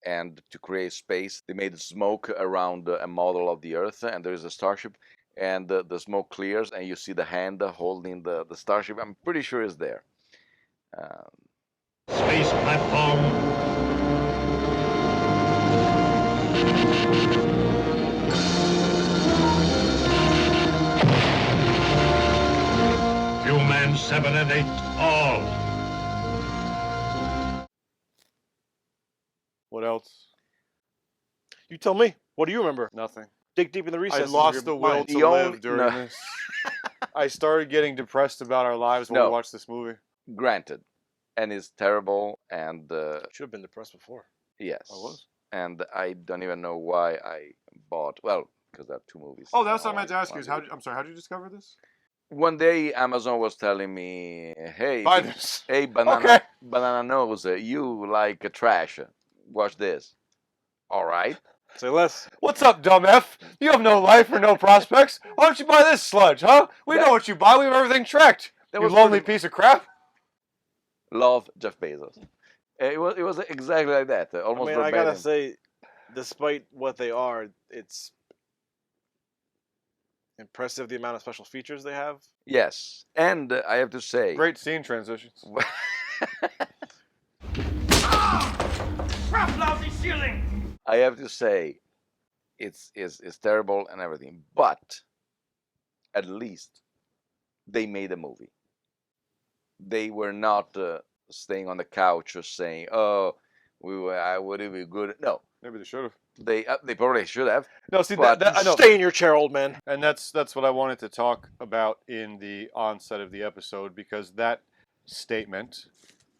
and to create space, they made smoke around a model of the Earth, and there is a starship, and the smoke clears, and you see the hand holding the starship. I'm pretty sure it's there. Space platform. Human 7 and 8 all. What else? You tell me. What do you remember? Nothing. Dig deep in the I recesses. lost of the your will mind. to live during this. I started getting depressed about our lives when we watched this movie. Granted, and it's terrible, and Should have been depressed before. yes, I was. and I don't even know why I bought. Well, because there are two movies. Oh, that's what I One- meant to ask you. one Is how? DVD. I'm sorry. How did you discover this? One day, Amazon was telling me, "Hey, Buy this." hey, banana, Okay. banana nose, you like trash? Watch this." All right. Say less. What's up, dumb F? You have no life or no prospects. Why don't you buy this sludge, huh? We know what you buy. We have everything tracked. That You was lonely pretty- piece of crap. Love Jeff Bezos. It was exactly like that. I Almost mean, I verbatim. gotta say, despite what they are, it's impressive the amount of special features they have. Yes, and I have to say, Great scene transitions. Crap, lousy ceiling. I have to say, it's terrible and everything, but at least they made a movie. They were not staying on the couch or saying, "Oh, I would it be good." No, Maybe they should have. they probably should have. No, see But that I know. Stay in your chair, old man. And that's what I wanted to talk about in the onset of the episode, because that statement,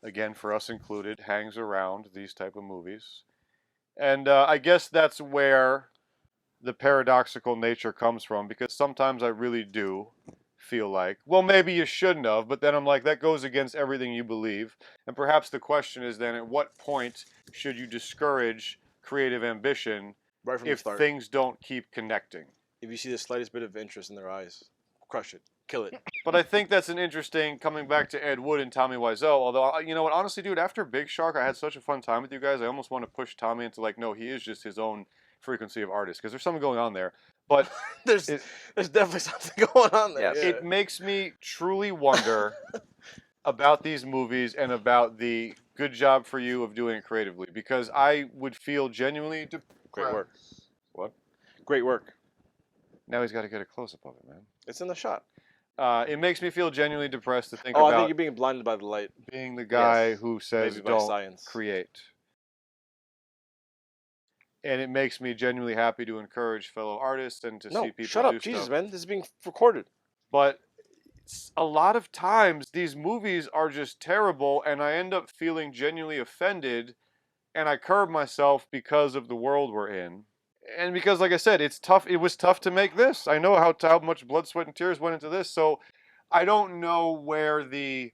again for us included, hangs around these type of movies. And I guess that's where the paradoxical nature comes from, because sometimes I really do feel like, well, maybe you shouldn't have, but then I'm like, that goes against everything you believe. And perhaps the question is then, at what point should you discourage creative ambition Right from if the start. things don't keep connecting? If you see the slightest bit of interest in their eyes, crush it, kill it. But I think that's an interesting, coming back to Ed Wood and Tommy Wiseau, although, you know what, honestly, dude, after Big Shark, I had such a fun time with you guys, I almost want to push Tommy into, like, no, he is just his own frequency of artist, because there's something going on there. But there's definitely something going on there. Yes. Yeah. it makes me truly wonder about these movies and about the good job for you of doing it creatively, because I would feel genuinely Great work. What? Great work. Now he's got to get a close-up of it, man. It's in the shot. It makes me feel genuinely depressed to think Oh, I about think you're being blinded by the light. being the guy Yes. who says Maybe by don't science. create. And it makes me genuinely happy to encourage fellow artists and to No, see people shut up, do Jesus, stuff. man. This is being recorded. But a lot of times these movies are just terrible, and I end up feeling genuinely offended, and I curb myself because of the world we're in. And because, like I said, it's tough. It was tough to make this. I know how much blood, sweat, and tears went into this. So I don't know where the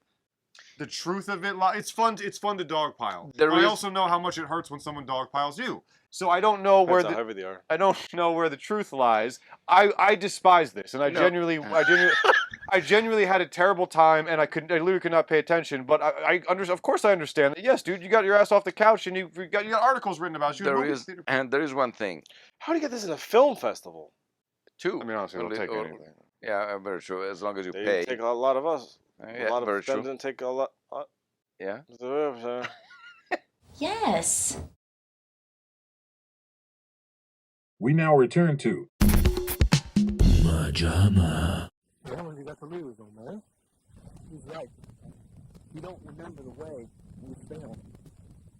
truth of it lies. It's fun to dogpile. There But I is- also know how much it hurts when someone dogpiles you. So I don't know where Depends how heavy they are. I don't know where the truth lies. I despise this, and I No. I genuinely had a terrible time, and I literally could not pay attention. But of course I understand that. Yes, dude, you got your ass off the couch, and you got articles written about you. in the There movie is, theater. and there is one thing. How do you get this in a film festival? Two. I mean, honestly, it'll take anything. Yeah, very true. As long as you They pay. take a lot of us. Yeah, a lot very of them true. didn't take a lot. Yeah. Yes. We now return to MaJaMa. How long you got to lose, though, man? He's right. You don't remember the way you failed.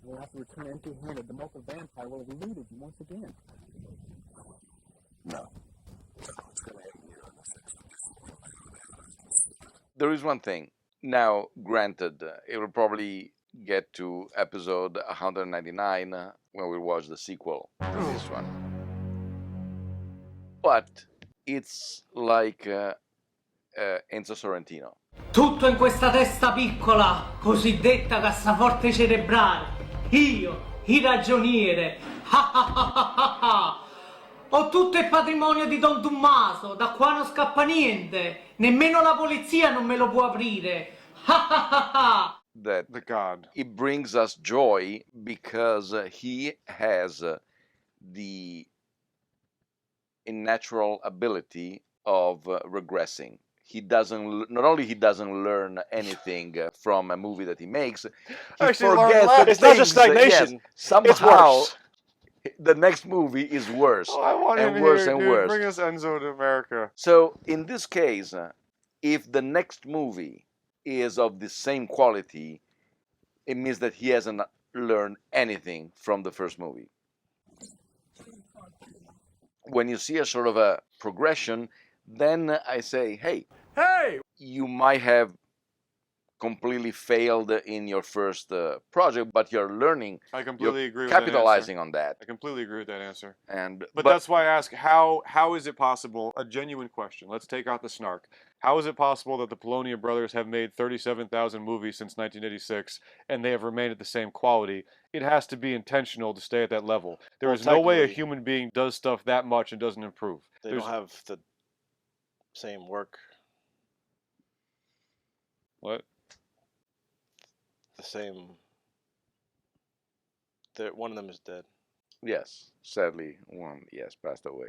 I mean, have to return empty-handed. The multi vampire will have eluded you once again. No. There is one thing. Now, granted, it will probably get to episode 199 when we watch the sequel to this one. But it's like Enzo Sorrentino. Tutto in questa testa piccola, cosiddetta cassaforte cerebrale. Io, il ragioniere. Ho tutto il patrimonio di Don Tommaso, da qua non scappa niente. Nemmeno la polizia non me lo può aprire. That the God. It brings us joy because he has the natural ability of regressing. He doesn't. Not only he doesn't learn anything from a movie that he makes, he Actually, forgets learn the it's not just things that- stagnation. yes, somehow, It's worse. the next movie is worse Oh, I want and him worse here, and dude. worse. Bring us Enzo to America. So in this case, if the next movie is of the same quality, it means that he hasn't learned anything from the first movie. When you see a sort of a progression, then I say, hey, you might have completely failed in your first project, but you're learning. I completely you're agree with that capitalizing answer. on that. I completely agree with that answer. And But that's why I ask, how is it possible, a genuine question, let's take out the snark, how is it possible that the Polonia brothers have made 37,000 movies since 1986 and they have remained at the same quality? It has to be intentional to stay at that level. There Well, is no way a technically- human being does stuff that much and doesn't improve. They There's- don't have the same work. What? The same. One of them is dead. Yes, sadly, one passed away.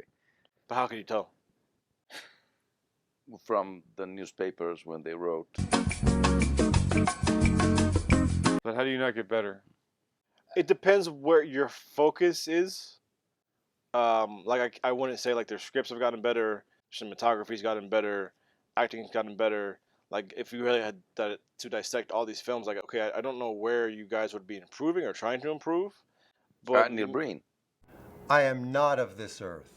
But how can you tell? From the newspapers when they wrote. But how do you not get better? It depends where your focus is. Like I wouldn't say like their scripts have gotten better, cinematography's gotten better, acting's gotten better. Like if you really had to dissect all these films, like okay, I don't know where you guys would be improving or trying to improve. But Neil Breen. I am not of this earth.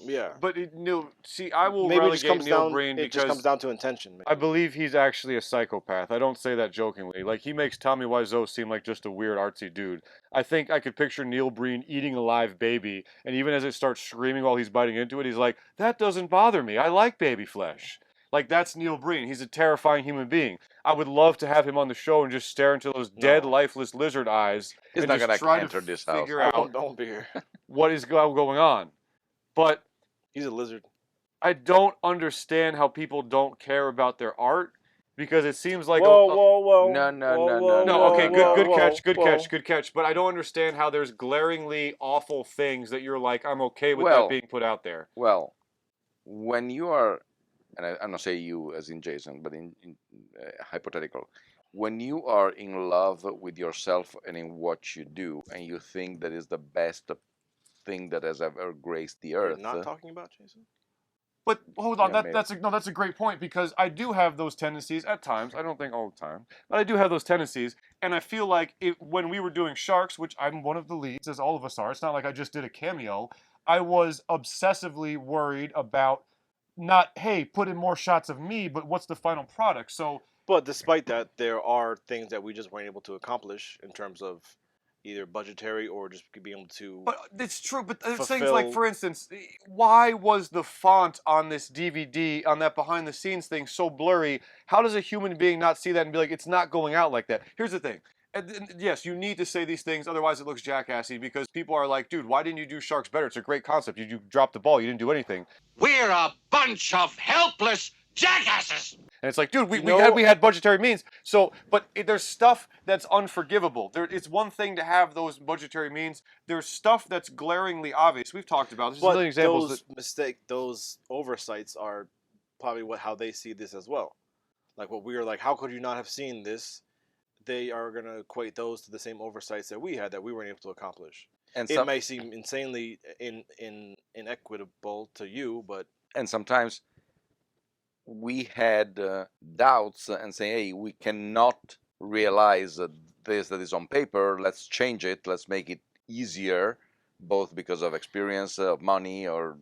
Yeah. But Neil, see, I will Maybe it just relegate comes Neil down. Breen It because just comes down to intention. Maybe. I believe he's actually a psychopath. I don't say that jokingly. Like, he makes Tommy Wiseau seem like just a weird artsy dude. I think I could picture Neil Breen eating a live baby, and even as it starts screaming while he's biting into it, he's like, that doesn't bother me. I like baby flesh. Like, that's Neil Breen. He's a terrifying human being. I would love to have him on the show and just stare into those dead, lifeless lizard eyes. He's and not just gonna try enter to this house. figure out Don't be here. what is going on. But he's a lizard. I don't understand how people don't care about their art, because it seems like whoa. No, okay, good catch. But I don't understand how there's glaringly awful things that you're like, I'm okay with that being put out there. Well, when you are, and I'm not saying you as in Jason, but in hypothetical, when you are in love with yourself and in what you do, and you think that is the best thing that has ever graced the earth. You're not talking about Jason? But hold on, Yeah, that's a great point, because I do have those tendencies at times. I don't think all the time, but I do have those tendencies, and I feel like when we were doing Sharks, which I'm one of the leads, as all of us are. It's not like I just did a cameo. I was obsessively worried about not, hey, put in more shots of me, but what's the final product? So, but despite that, there are things that we just weren't able to accomplish in terms of either budgetary or just being able to. But it's true. But there's things fulfill- like, for instance, why was the font on this DVD, on that behind the scenes thing, so blurry? How does a human being not see that and be like, it's not going out like that? Here's the thing. And yes, you need to say these things, otherwise it looks jackassy, because people are like, dude, why didn't you do Sharks better? It's a great concept. You dropped the ball. You didn't do anything. We're a bunch of helpless jackasses. And it's like, dude, we had budgetary means. So, but there's stuff that's unforgivable. It's one thing to have those budgetary means. There's stuff that's glaringly obvious. We've talked about this. There's a million examples. Those oversights are probably how they see this as well. Like what we are like, how could you not have seen this? They are going to equate those to the same oversights that we had that we weren't able to accomplish. And it may seem insanely inequitable to you, but and sometimes we had doubts and say, hey, we cannot realize this that is on paper, let's change it, let's make it easier, both because of experience, of money, or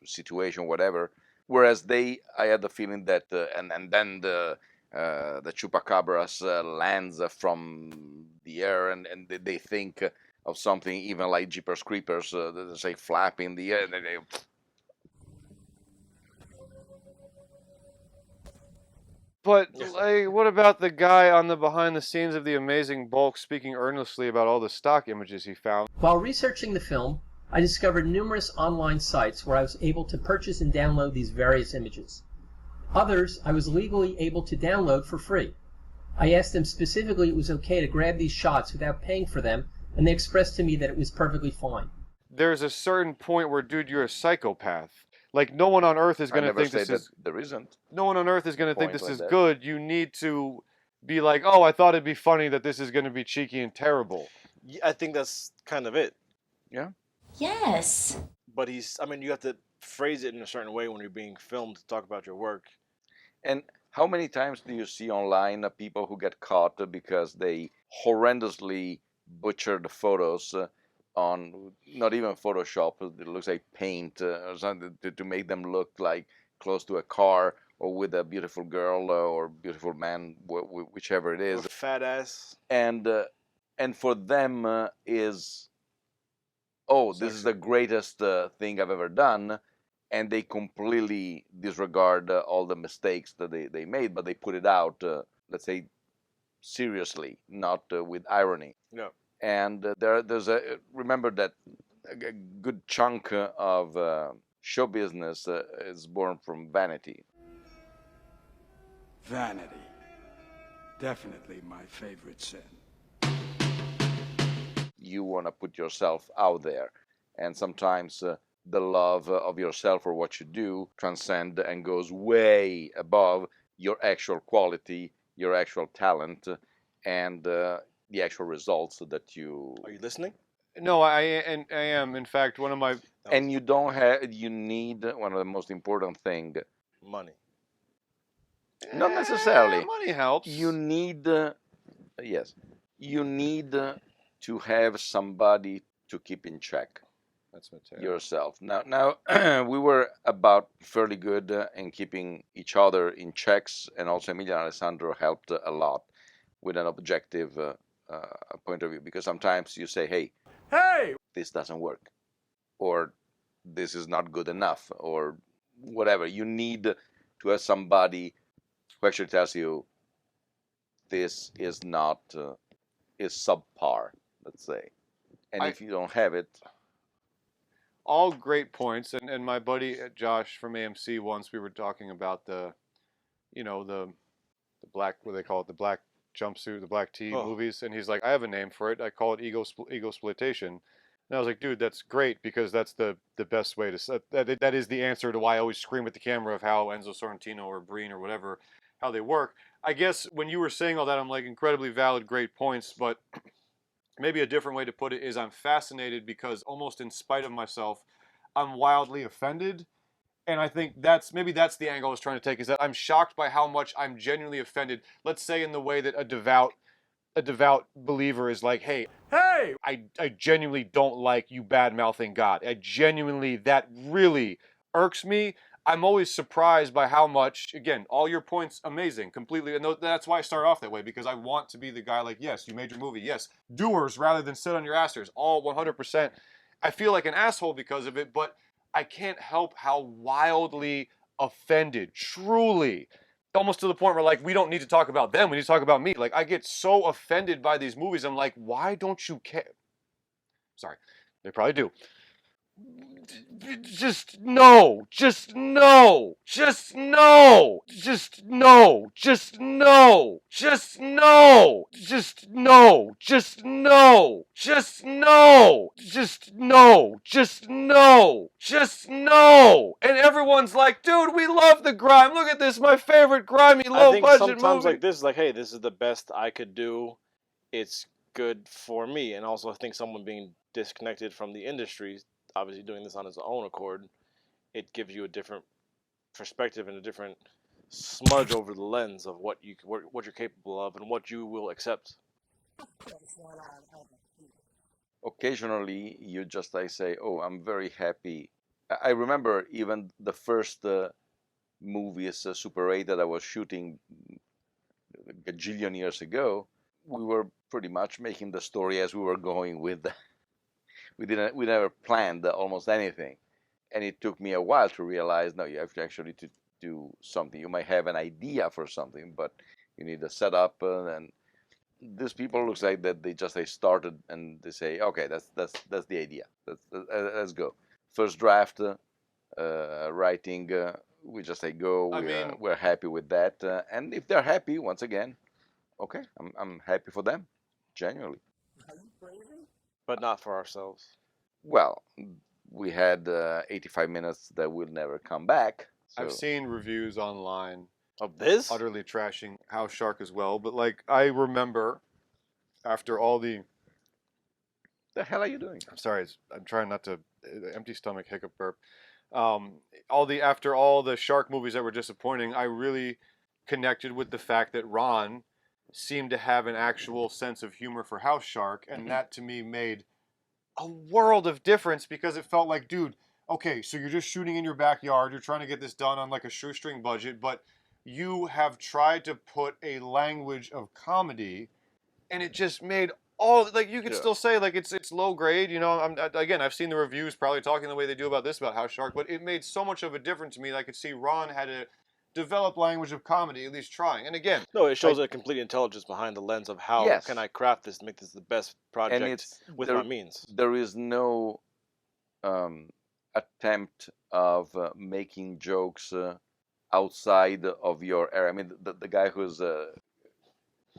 situation, whatever. Whereas I had the feeling that, and then the Chupacabras lands from the air, and they think of something even like Jeepers Creepers, they say flap in the air, and they But like, what about the guy on the behind the scenes of The Amazing Bulk speaking earnestly about all the stock images he found? While researching the film, I discovered numerous online sites where I was able to purchase and download these various images. Others I was legally able to download for free. I asked them specifically it was okay to grab these shots without paying for them, and they expressed to me that it was perfectly fine. There's a certain point where, dude, you're a psychopath. Like, no one on earth is going to think this is... there isn't. No one on earth is going to think this like is that. good. You need to be like, oh, I thought it'd be funny that this is going to be cheeky and terrible. I think that's kind of it. Yeah. Yes. But I mean, you have to phrase it in a certain way when you're being filmed to talk about your work. And how many times do you see online people who get caught because they horrendously butcher the photos on not even Photoshop, it looks like paint or something to make them look like close to a car or with a beautiful girl or beautiful man, whichever it is. Or fat ass. And for them is, oh, this is the greatest thing I've ever done. And they completely disregard all the mistakes that they made, but they put it out, let's say, seriously, not with irony. No. And there's remember that a good chunk of show business is born from vanity. Vanity. Definitely my favorite sin. You want to put yourself out there, and sometimes the love of yourself or what you do transcends and goes way above your actual quality, your actual talent, and the actual results that you... Are you listening? No, I am. In fact, one of my... And you don't have... You need one of the most important things. Money. Not necessarily. Money helps. You need... yes. You need to have somebody to keep in check. That's Mateo. Yourself. Now we were about fairly good in keeping each other in checks, and also Emilia and Alessandro helped a lot with an objective point of view, because sometimes you say, hey, this doesn't work, or this is not good enough, or whatever. You need to have somebody who actually tells you this is not is subpar, let's say. And if you don't have it... All great points, and my buddy Josh from AMC, once we were talking about the black, what do they call it, the black jumpsuit, the black tee movies, and he's like, I have a name for it. I call it ego exploitation. And I was like, dude, that's great, because that's the best way to that is the answer to why I always scream at the camera of how Enzo Sorrentino or Breen or whatever, how they work. I guess when you were saying all that, I'm like, incredibly valid, great points, but maybe a different way to put it is I'm fascinated because almost in spite of myself, I'm wildly offended. And I think maybe that's the angle I was trying to take, is that I'm shocked by how much I'm genuinely offended. Let's say in the way that a devout believer is like, hey, I genuinely don't like you bad-mouthing God. That really irks me. I'm always surprised by how much, again, all your points, amazing, completely. And that's why I start off that way, because I want to be the guy like, yes, you made your movie. Yes, doers rather than sit on your asses. All 100%. I feel like an asshole because of it, but I can't help how wildly offended, truly, almost to the point where, like, we don't need to talk about them. We need to talk about me. Like, I get so offended by these movies. I'm like, why don't you care? Sorry, they probably do. Just no, just no, just no, just no, just no, just no, just no, just no, just no, just no, just no, just no. And everyone's like, dude, we love the grime. Look at this, my favorite grimy low budget movie. I think sometimes like this is like, hey, this is the best I could do. It's good for me. And also I think someone being disconnected from the industry, obviously doing this on his own accord, it gives you a different perspective and a different smudge over the lens of what you're capable of and what you will accept. Of course, what I'll ever do. Occasionally, you just like say, "Oh, I'm very happy." I remember even the first movies, Super 8, that I was shooting a gajillion years ago. We were pretty much making the story as we were going with. We never planned almost anything, and it took me a while to realize, no, you have to actually to do something. You might have an idea for something, but you need a setup, and these people looks like that they started and they say, okay, that's the idea. Let's go. First draft, writing. We just say go. We're happy with that, and if they're happy, once again, okay, I'm happy for them, genuinely. Are you crazy? But not for ourselves. Well, we had 85 minutes that will never come back. So. I've seen reviews online of this utterly trashing House Shark as well, but like I remember after all the hell are you doing? I'm sorry, I'm trying not to empty stomach hiccup burp. After all the shark movies that were disappointing, I really connected with the fact that Ron seemed to have an actual sense of humor for House Shark, and that to me made a world of difference because it felt like, dude, okay, so you're just shooting in your backyard, you're trying to get this done on like a shoestring budget, but you have tried to put a language of comedy, and it just made all, like, you could still say like it's low grade, you know. Again, I've seen the reviews probably talking the way they do about this about House Shark, but it made so much of a difference to me. I could see Ron had to develop language of comedy, at least trying. And again, no, it shows a complete intelligence behind the lens of how can I craft this to make this the best project with my means. There is no attempt of making jokes outside of your area. I mean, the guy who's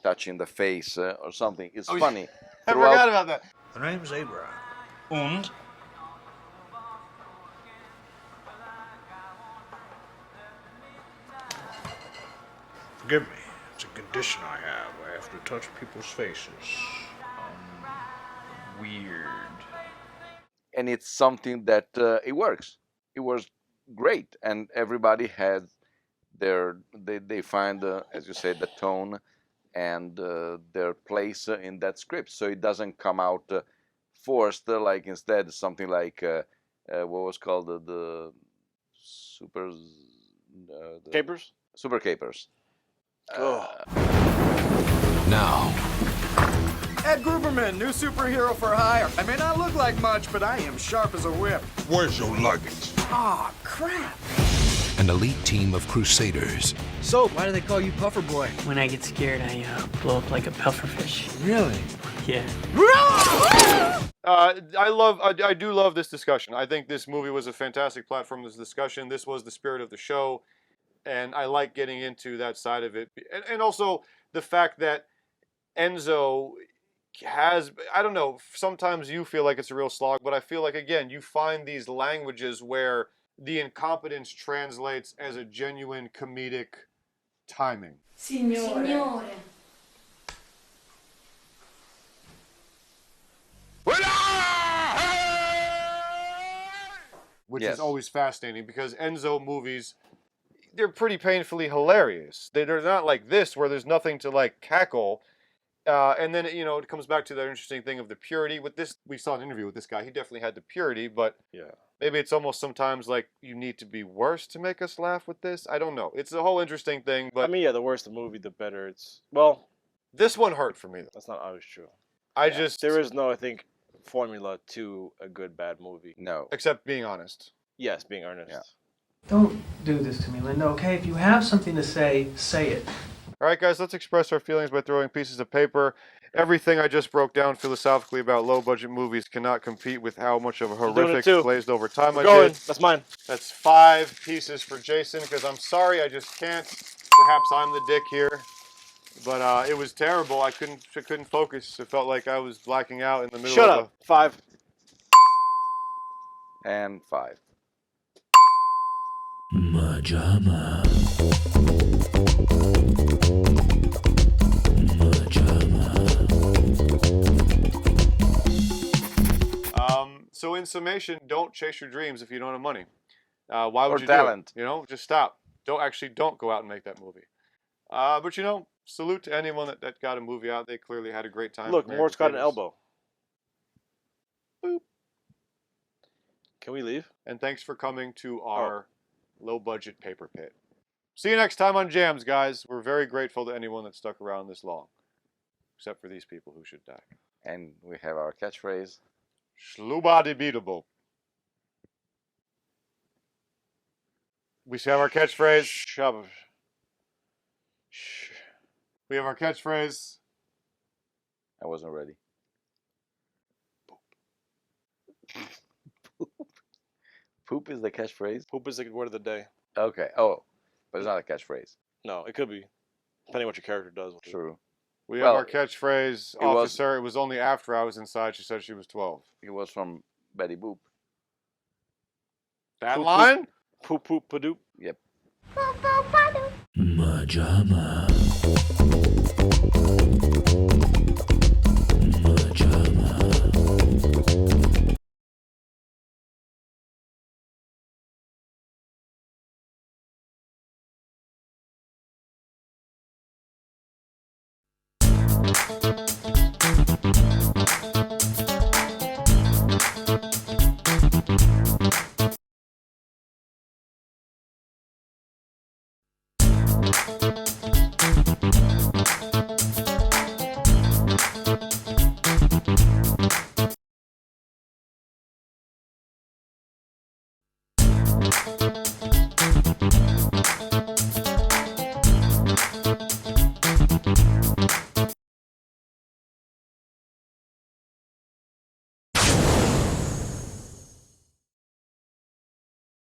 touching the face or something is funny. I forgot about that. The name's Abraham. And? Forgive me. It's a condition I have. I have to touch people's faces. Weird. And it's something that it works. It works great, and everybody has they find as you say, the tone and their place in that script, so it doesn't come out forced. Like instead something like what was called the Super Capers. Super Capers. Now. Ed Gruberman, new superhero for hire. I may not look like much, but I am sharp as a whip. Where's your luggage? Aw, crap. An elite team of crusaders. So, why do they call you Puffer Boy? When I get scared, I blow up like a pufferfish. Really? Yeah. I do love this discussion. I think this movie was a fantastic platform for this discussion. This was the spirit of the show, and I like getting into that side of it. And also the fact that Enzo has, I don't know, sometimes you feel like it's a real slog, but I feel like, again, you find these languages where the incompetence translates as a genuine comedic timing. Signore. Which is always fascinating because Enzo movies, they're pretty painfully hilarious. They're not like this where there's nothing to like cackle. And then, you know, it comes back to that interesting thing of the purity. With this, we saw an interview with this guy. He definitely had the purity, but maybe it's almost sometimes like you need to be worse to make us laugh with this. I don't know. It's a whole interesting thing. But I mean, the worse the movie, the better it's. Well, this one hurt for me, though. That's not always true. There is no, I think, formula to a good bad movie. No. Except being honest. Yes, being earnest. Yeah. Don't do this to me, Linda, okay? If you have something to say, say it. All right, guys, let's express our feelings by throwing pieces of paper. Everything I just broke down philosophically about low-budget movies cannot compete with how much of a horrific glazed over time I did. That's mine. That's 5 pieces for Jason, because I'm sorry, I just can't. Perhaps I'm the dick here. But it was terrible. I couldn't focus. It felt like I was blacking out in the middle Shut of up. 5. And 5. MaJaMa. So in summation, don't chase your dreams if you don't have money. Why would Or you talent. do it? You know, just stop. Don't go out and make that movie. But you know, salute to anyone that got a movie out. They clearly had a great time. Look, with Mort's got an Papers. elbow. Boop. Can we leave? And thanks for coming to our low-budget paper pit. See you next time on Jams, guys. We're very grateful to anyone that stuck around this long. Except for these people who should die. And we have our catchphrase. Schlubadi-beatable. We have our catchphrase. We have our catchphrase. I wasn't ready. Poop is the catchphrase? Poop is the word of the day. Okay. Oh, but it's not a catchphrase. No, it could be. Depending on what your character does. True. We have our catchphrase. Officer, it was only after I was inside. She said she was 12. It was from Betty Boop. That line? Poop, poop, padoop. Yep. MaJaMa. MaJaMa.